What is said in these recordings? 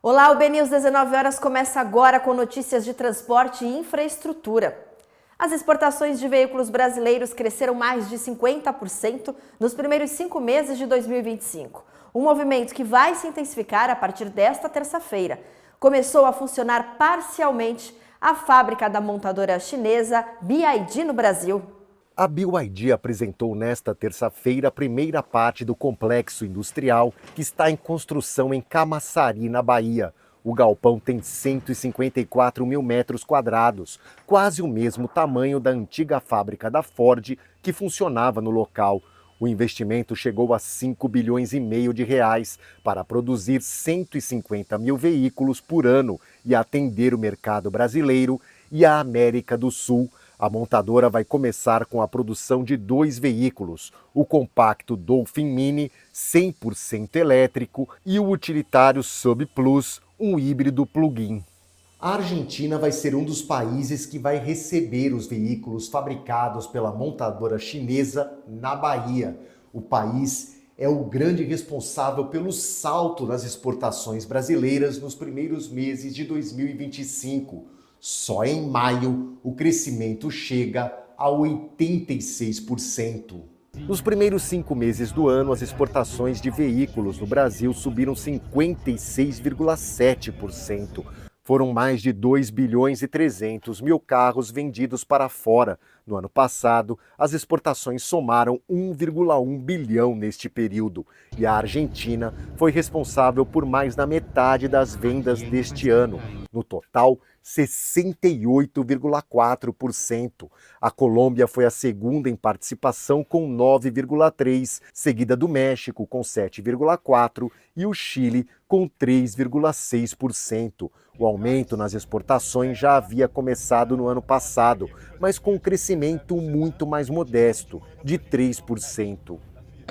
Olá, o BNews 19 horas começa agora com notícias de transporte e infraestrutura. As exportações de veículos brasileiros cresceram mais de 50% nos primeiros 5 meses de 2025. Um movimento que vai se intensificar a partir desta terça-feira. Começou a funcionar parcialmente a fábrica da montadora chinesa BYD no Brasil. A BYD apresentou nesta terça-feira a primeira parte do complexo industrial que está em construção em Camaçari, na Bahia. O galpão tem 154 mil metros quadrados, quase o mesmo tamanho da antiga fábrica da Ford que funcionava no local. O investimento chegou a 5 bilhões e meio de reais para produzir 150 mil veículos por ano e atender o mercado brasileiro e a América do Sul. A montadora vai começar com a produção de 2 veículos, o compacto Dolphin Mini, 100% elétrico, e o utilitário Sub Plus, um híbrido plug-in. A Argentina vai ser um dos países que vai receber os veículos fabricados pela montadora chinesa na Bahia. O país é o grande responsável pelo salto nas exportações brasileiras nos primeiros meses de 2025. Só em maio, o crescimento chega a 86%. Nos primeiros 5 meses do ano, as exportações de veículos no Brasil subiram 56,7%. Foram mais de 2 bilhões e 300 mil carros vendidos para fora. No ano passado, as exportações somaram 1,1 bilhão neste período. E a Argentina foi responsável por mais da metade das vendas deste ano. No total, 68,4%. A Colômbia foi a segunda em participação com 9,3%, seguida do México com 7,4% e o Chile com 3,6%. O aumento nas exportações já havia começado no ano passado, mas com um crescimento muito mais modesto, de 3%.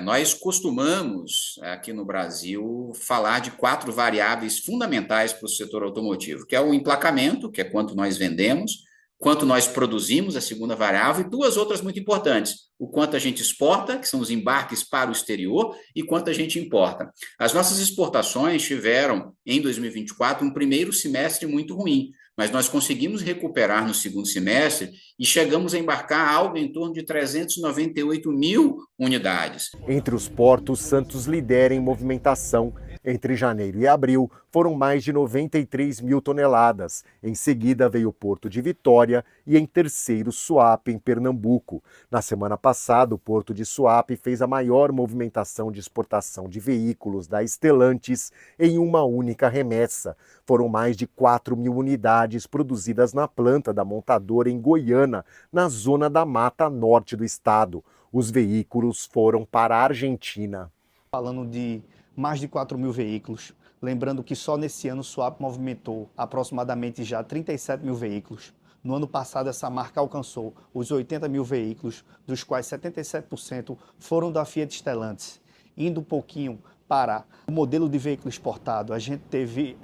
Nós costumamos, aqui no Brasil, falar de 4 variáveis fundamentais para o setor automotivo, que é o emplacamento, que é quanto nós vendemos, quanto nós produzimos, a segunda variável, e 2 outras muito importantes, o quanto a gente exporta, que são os embarques para o exterior, e quanto a gente importa. As nossas exportações tiveram, em 2024, um primeiro semestre muito ruim, mas nós conseguimos recuperar no segundo semestre e chegamos a embarcar algo em torno de 398 mil unidades. Entre os portos, Santos lidera em movimentação. Entre janeiro e abril, foram mais de 93 mil toneladas. Em seguida, veio o Porto de Vitória e, em terceiro, Suape, em Pernambuco. Na semana passada, o Porto de Suape fez a maior movimentação de exportação de veículos da Stellantis em uma única remessa. Foram mais de 4 mil unidades produzidas na planta da montadora em Goiânia, na zona da Mata Norte do estado. Os veículos foram para a Argentina. Falando de mais de 4 mil veículos, lembrando que só nesse ano o Suape movimentou aproximadamente já 37 mil veículos. No ano passado essa marca alcançou os 80 mil veículos, dos quais 77% foram da Fiat Stellantis. Indo um pouquinho para o modelo de veículo exportado, a gente teve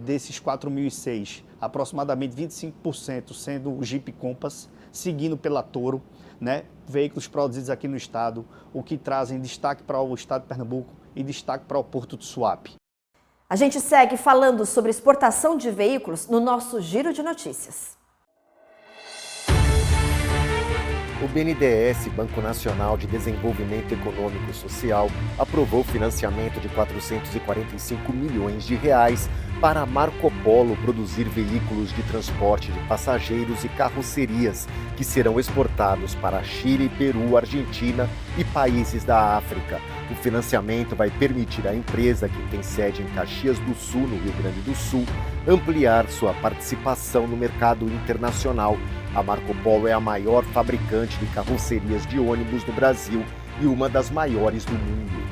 desses 4.006, aproximadamente 25% sendo o Jeep Compass, seguindo pela Toro, veículos produzidos aqui no estado, o que trazem destaque para o estado de Pernambuco e destaque para o Porto de Suape. A gente segue falando sobre exportação de veículos no nosso Giro de Notícias. O BNDES, Banco Nacional de Desenvolvimento Econômico e Social, aprovou financiamento de 445 milhões de reais para a Marco Polo produzir veículos de transporte de passageiros e carrocerias que serão exportados para Chile, Peru, Argentina e países da África. O financiamento vai permitir à empresa, que tem sede em Caxias do Sul, no Rio Grande do Sul, ampliar sua participação no mercado internacional. A Marco Polo é a maior fabricante de carrocerias de ônibus no Brasil e uma das maiores do mundo.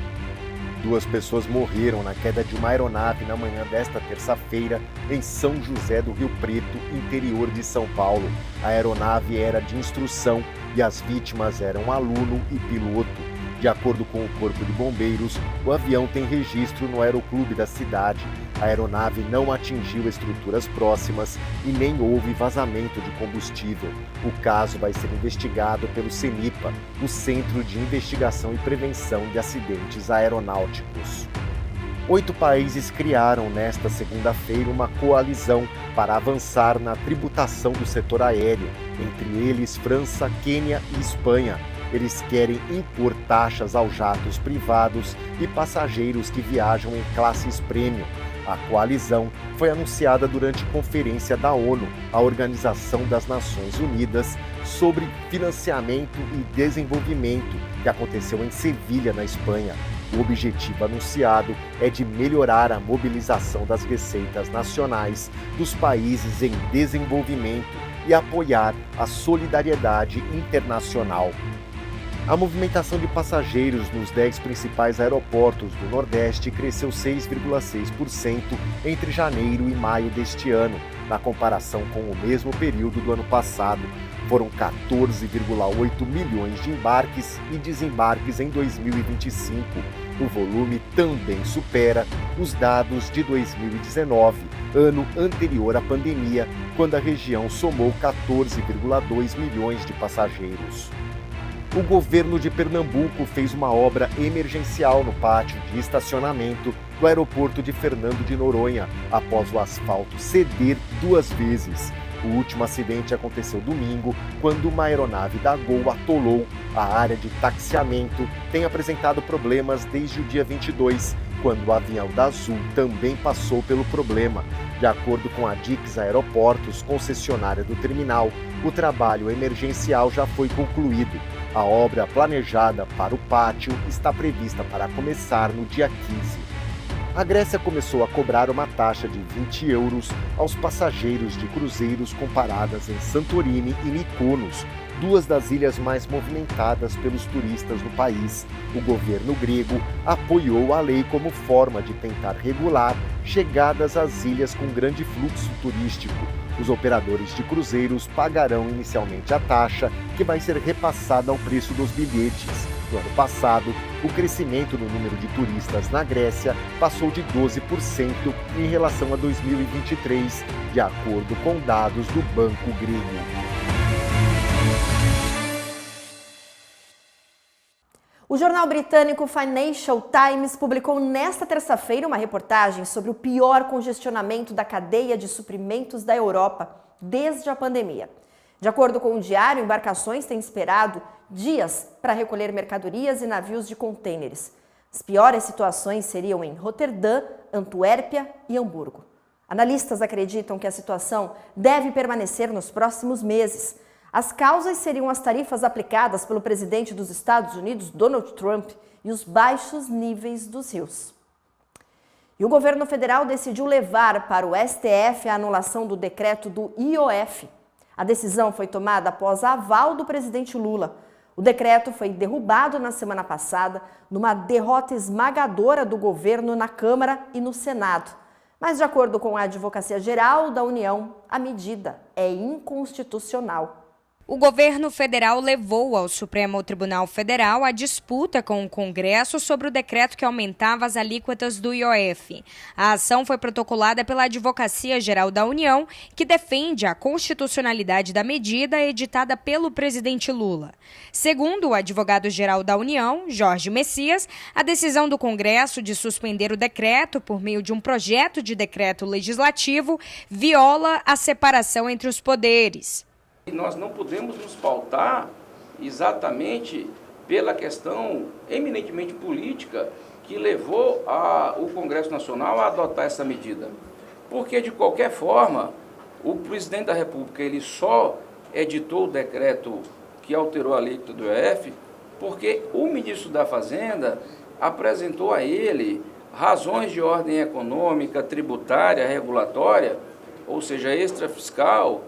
2 pessoas morreram na queda de uma aeronave na manhã desta terça-feira em São José do Rio Preto, interior de São Paulo. A aeronave era de instrução e as vítimas eram aluno e piloto. De acordo com o Corpo de Bombeiros, o avião tem registro no aeroclube da cidade. A aeronave não atingiu estruturas próximas e nem houve vazamento de combustível. O caso vai ser investigado pelo CENIPA, o Centro de Investigação e Prevenção de Acidentes Aeronáuticos. 8 países criaram nesta segunda-feira uma coalizão para avançar na tributação do setor aéreo, entre eles França, Quênia e Espanha. Eles querem impor taxas aos jatos privados e passageiros que viajam em classes premium. A coalizão foi anunciada durante conferência da ONU, a Organização das Nações Unidas, sobre financiamento e desenvolvimento, que aconteceu em Sevilha, na Espanha. O objetivo anunciado é de melhorar a mobilização das receitas nacionais dos países em desenvolvimento e apoiar a solidariedade internacional. A movimentação de passageiros nos 10 principais aeroportos do Nordeste cresceu 6,6% entre janeiro e maio deste ano, na comparação com o mesmo período do ano passado. Foram 14,8 milhões de embarques e desembarques em 2025. O volume também supera os dados de 2019, ano anterior à pandemia, quando a região somou 14,2 milhões de passageiros. O governo de Pernambuco fez uma obra emergencial no pátio de estacionamento do aeroporto de Fernando de Noronha, após o asfalto ceder 2 vezes. O último acidente aconteceu domingo, quando uma aeronave da Gol atolou. A área de taxiamento tem apresentado problemas desde o dia 22, quando o avião da Azul também passou pelo problema. De acordo com a Dix Aeroportos, concessionária do terminal, o trabalho emergencial já foi concluído. A obra planejada para o pátio está prevista para começar no dia 15. A Grécia começou a cobrar uma taxa de 20 euros aos passageiros de cruzeiros com paradas em Santorini e Mykonos, 2 das ilhas mais movimentadas pelos turistas no país. O governo grego apoiou a lei como forma de tentar regular chegadas às ilhas com grande fluxo turístico. Os operadores de cruzeiros pagarão inicialmente a taxa, que vai ser repassada ao preço dos bilhetes. No ano passado, o crescimento no número de turistas na Grécia passou de 12% em relação a 2023, de acordo com dados do Banco Grego. O jornal britânico Financial Times publicou nesta terça-feira uma reportagem sobre o pior congestionamento da cadeia de suprimentos da Europa desde a pandemia. De acordo com o diário, embarcações têm esperado dias para recolher mercadorias e navios de contêineres. As piores situações seriam em Roterdã, Antuérpia e Hamburgo. Analistas acreditam que a situação deve permanecer nos próximos meses. As causas seriam as tarifas aplicadas pelo presidente dos Estados Unidos, Donald Trump, e os baixos níveis dos rios. E o governo federal decidiu levar para o STF a anulação do decreto do IOF. A decisão foi tomada após aval do presidente Lula. O decreto foi derrubado na semana passada, numa derrota esmagadora do governo na Câmara e no Senado. Mas, de acordo com a Advocacia Geral da União, a medida é inconstitucional. O governo federal levou ao Supremo Tribunal Federal a disputa com o Congresso sobre o decreto que aumentava as alíquotas do IOF. A ação foi protocolada pela Advocacia Geral da União, que defende a constitucionalidade da medida editada pelo presidente Lula. Segundo o advogado-geral da União, Jorge Messias, a decisão do Congresso de suspender o decreto por meio de um projeto de decreto legislativo viola a separação entre os poderes. Nós não podemos nos pautar exatamente pela questão eminentemente política que levou o Congresso Nacional a adotar essa medida. Porque, de qualquer forma, o presidente da República ele só editou o decreto que alterou a alíquota do IOF porque o ministro da Fazenda apresentou a ele razões de ordem econômica, tributária, regulatória, ou seja, extrafiscal,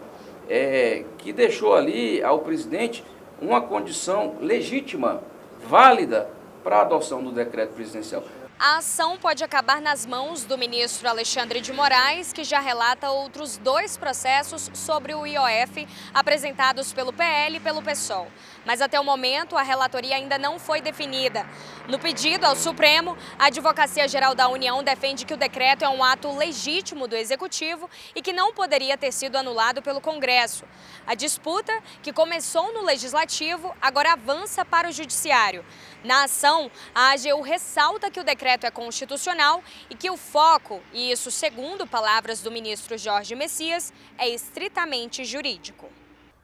que deixou ali ao presidente uma condição legítima, válida, para a adoção do decreto presidencial. A ação pode acabar nas mãos do ministro Alexandre de Moraes, que já relata outros 2 processos sobre o IOF apresentados pelo PL e pelo PSOL. mas até o momento a relatoria ainda não foi definida. No pedido ao Supremo, a Advocacia Geral da União defende que o decreto é um ato legítimo do Executivo e que não poderia ter sido anulado pelo Congresso. A disputa, que começou no Legislativo, agora avança para o Judiciário. Na ação, a AGU ressalta que o decreto é constitucional e que o foco, e isso segundo palavras do ministro Jorge Messias, é estritamente jurídico.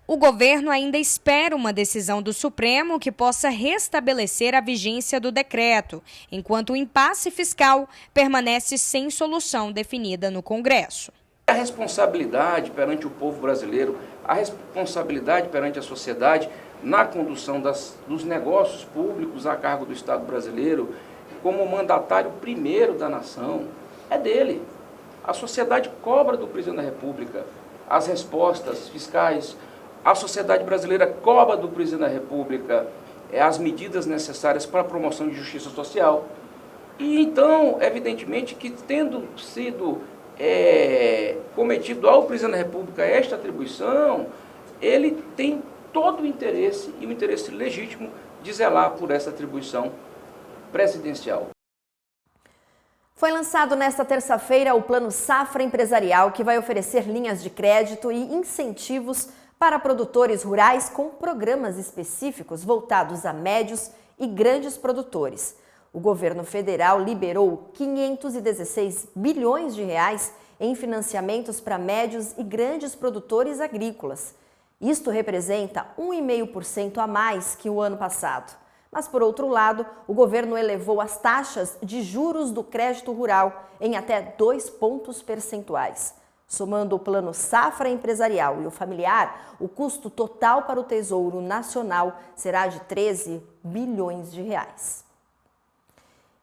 O governo ainda espera uma decisão do Supremo que possa restabelecer a vigência do decreto, enquanto o impasse fiscal permanece sem solução definida no Congresso. A responsabilidade perante o povo brasileiro, a responsabilidade perante a sociedade na condução dos negócios públicos a cargo do Estado brasileiro, como mandatário primeiro da nação, é dele. A sociedade cobra do presidente da República as respostas fiscais, a sociedade brasileira cobra do presidente da República as medidas necessárias para a promoção de justiça social. E então, evidentemente, que tendo sido cometido ao presidente da República esta atribuição, ele tem todo o interesse, e o interesse legítimo, de zelar por essa atribuição presidencial. Foi lançado nesta terça-feira o Plano Safra Empresarial, que vai oferecer linhas de crédito e incentivos para produtores rurais com programas específicos voltados a médios e grandes produtores. O governo federal liberou 516 bilhões de reais em financiamentos para médios e grandes produtores agrícolas. Isto representa 1,5% a mais que o ano passado. Mas, por outro lado, o governo elevou as taxas de juros do crédito rural em até 2 pontos percentuais. Somando o Plano Safra Empresarial e o familiar, o custo total para o Tesouro Nacional será de 13 bilhões de reais.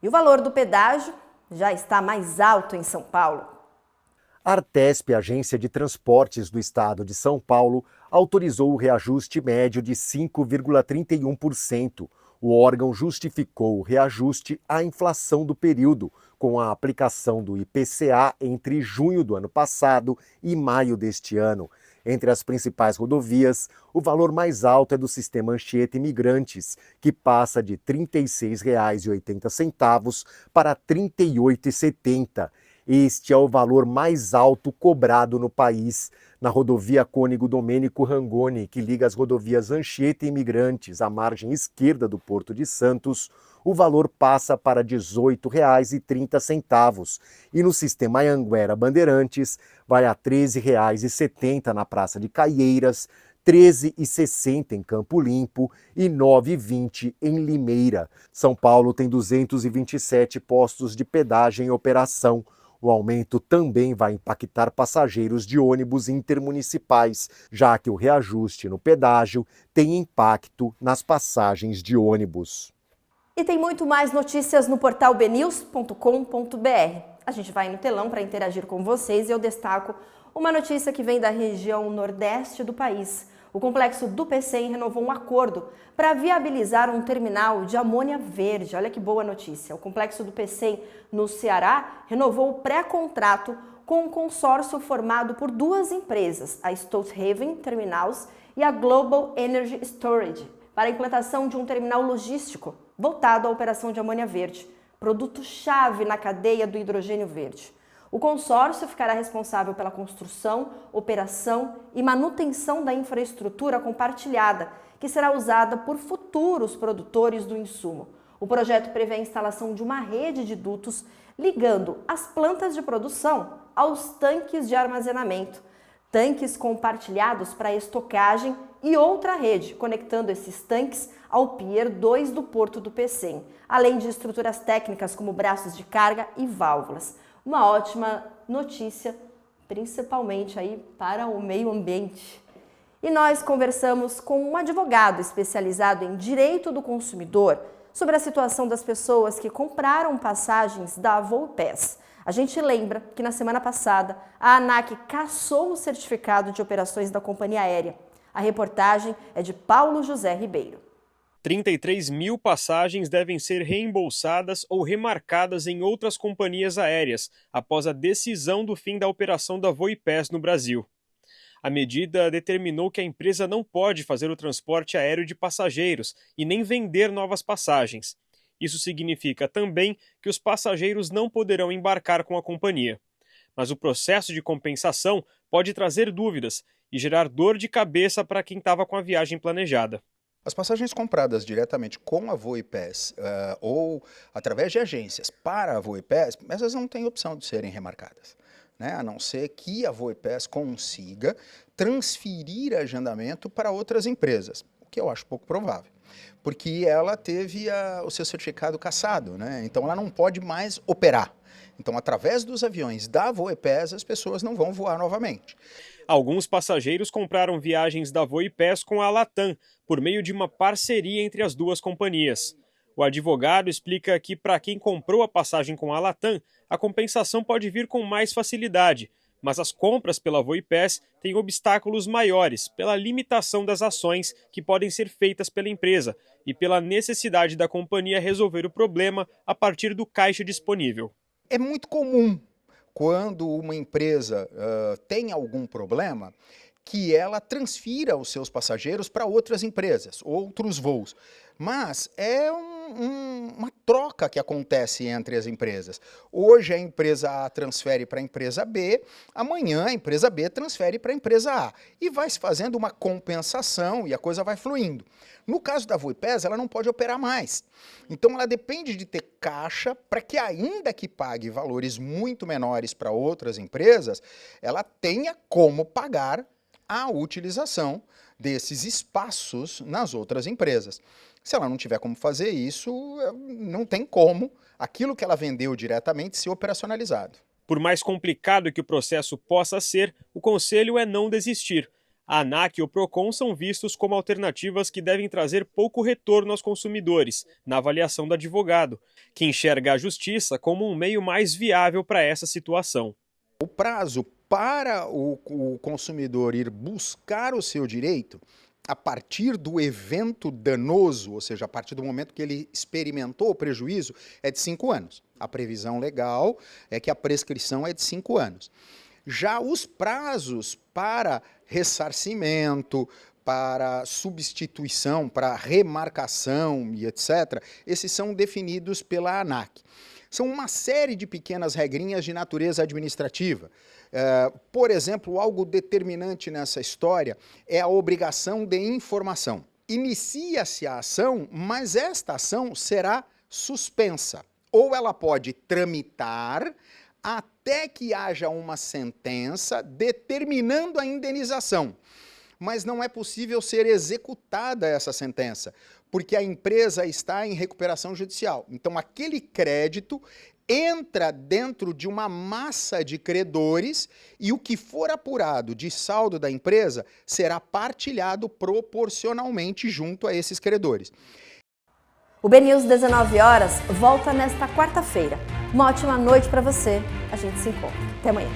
E o valor do pedágio já está mais alto em São Paulo. A Artesp, Agência de Transportes do Estado de São Paulo, autorizou o reajuste médio de 5,31%. O órgão justificou o reajuste à inflação do período, com a aplicação do IPCA entre junho do ano passado e maio deste ano. Entre as principais rodovias, o valor mais alto é do sistema Anchieta Imigrantes, que passa de R$ 36,80 para R$ 38,70. Este é o valor mais alto cobrado no país. Na rodovia Cônego Domênico Rangoni, que liga as rodovias Anchieta e Imigrantes à margem esquerda do Porto de Santos, o valor passa para R$ 18,30. E no sistema Anhanguera Bandeirantes, vai a R$ 13,70 na Praça de Caieiras, R$ 13,60 em Campo Limpo e R$ 9,20 em Limeira. São Paulo tem 227 postos de pedágio em operação. O aumento também vai impactar passageiros de ônibus intermunicipais, já que o reajuste no pedágio tem impacto nas passagens de ônibus. E tem muito mais notícias no portal bnews.com.br. A gente vai no telão para interagir com vocês e eu destaco uma notícia que vem da região nordeste do país. O complexo do PCM renovou um acordo para viabilizar um terminal de amônia verde. Olha que boa notícia. O complexo do PCM no Ceará renovou o pré-contrato com um consórcio formado por duas empresas, a Stolthaven Terminals e a Global Energy Storage, para a implantação de um terminal logístico voltado à operação de amônia verde, produto-chave na cadeia do hidrogênio verde. O consórcio ficará responsável pela construção, operação e manutenção da infraestrutura compartilhada, que será usada por futuros produtores do insumo. O projeto prevê a instalação de uma rede de dutos ligando as plantas de produção aos tanques de armazenamento, tanques compartilhados para estocagem e outra rede, conectando esses tanques ao Pier 2 do Porto do Pecém, além de estruturas técnicas como braços de carga e válvulas. Uma ótima notícia, principalmente aí para o meio ambiente. E nós conversamos com um advogado especializado em direito do consumidor sobre a situação das pessoas que compraram passagens da VoiPass. A gente lembra que na semana passada a ANAC cassou o certificado de operações da companhia aérea. A reportagem é de Paulo José Ribeiro. 33 mil passagens devem ser reembolsadas ou remarcadas em outras companhias aéreas, após a decisão do fim da operação da VoiPass no Brasil. A medida determinou que a empresa não pode fazer o transporte aéreo de passageiros e nem vender novas passagens. Isso significa também que os passageiros não poderão embarcar com a companhia. Mas o processo de compensação pode trazer dúvidas e gerar dor de cabeça para quem estava com a viagem planejada. As passagens compradas diretamente com a VoiPass ou através de agências para a VoiPass, essas não têm opção de serem remarcadas, né? A não ser que a VoiPass consiga transferir agendamento para outras empresas, o que eu acho pouco provável, porque ela teve o seu certificado cassado, né? Então ela não pode mais operar. Então, através dos aviões da VoiPass, as pessoas não vão voar novamente. Alguns passageiros compraram viagens da VoiPass com a Latam, por meio de uma parceria entre as duas companhias. O advogado explica que, para quem comprou a passagem com a Latam, a compensação pode vir com mais facilidade, mas as compras pela VoiPass têm obstáculos maiores pela limitação das ações que podem ser feitas pela empresa e pela necessidade da companhia resolver o problema a partir do caixa disponível. É muito comum, quando uma empresa tem algum problema, que ela transfira os seus passageiros para outras empresas, outros voos. Mas é uma troca que acontece entre as empresas. Hoje a empresa A transfere para a empresa B, amanhã a empresa B transfere para a empresa A. E vai se fazendo uma compensação e a coisa vai fluindo. No caso da VoiPass, ela não pode operar mais. Então ela depende de ter caixa para que, ainda que pague valores muito menores para outras empresas, ela tenha como pagar a utilização desses espaços nas outras empresas. Se ela não tiver como fazer isso, não tem como aquilo que ela vendeu diretamente ser operacionalizado. Por mais complicado que o processo possa ser, o conselho é não desistir. A ANAC e o PROCON são vistos como alternativas que devem trazer pouco retorno aos consumidores, na avaliação do advogado, que enxerga a justiça como um meio mais viável para essa situação. O prazo para o consumidor ir buscar o seu direito, a partir do evento danoso, ou seja, a partir do momento que ele experimentou o prejuízo, é de 5 anos. A previsão legal é que a prescrição é de 5 anos. Já os prazos para ressarcimento, para substituição, para remarcação e etc., esses são definidos pela ANAC. São uma série de pequenas regrinhas de natureza administrativa. Por exemplo, algo determinante nessa história é a obrigação de informação. Inicia-se a ação, mas esta ação será suspensa. Ou ela pode tramitar até que haja uma sentença determinando a indenização. Mas não é possível ser executada essa sentença, porque a empresa está em recuperação judicial. Então, aquele crédito entra dentro de uma massa de credores e o que for apurado de saldo da empresa será partilhado proporcionalmente junto a esses credores. O BNews 19 horas volta nesta quarta-feira. Uma ótima noite para você. A gente se encontra. Até amanhã.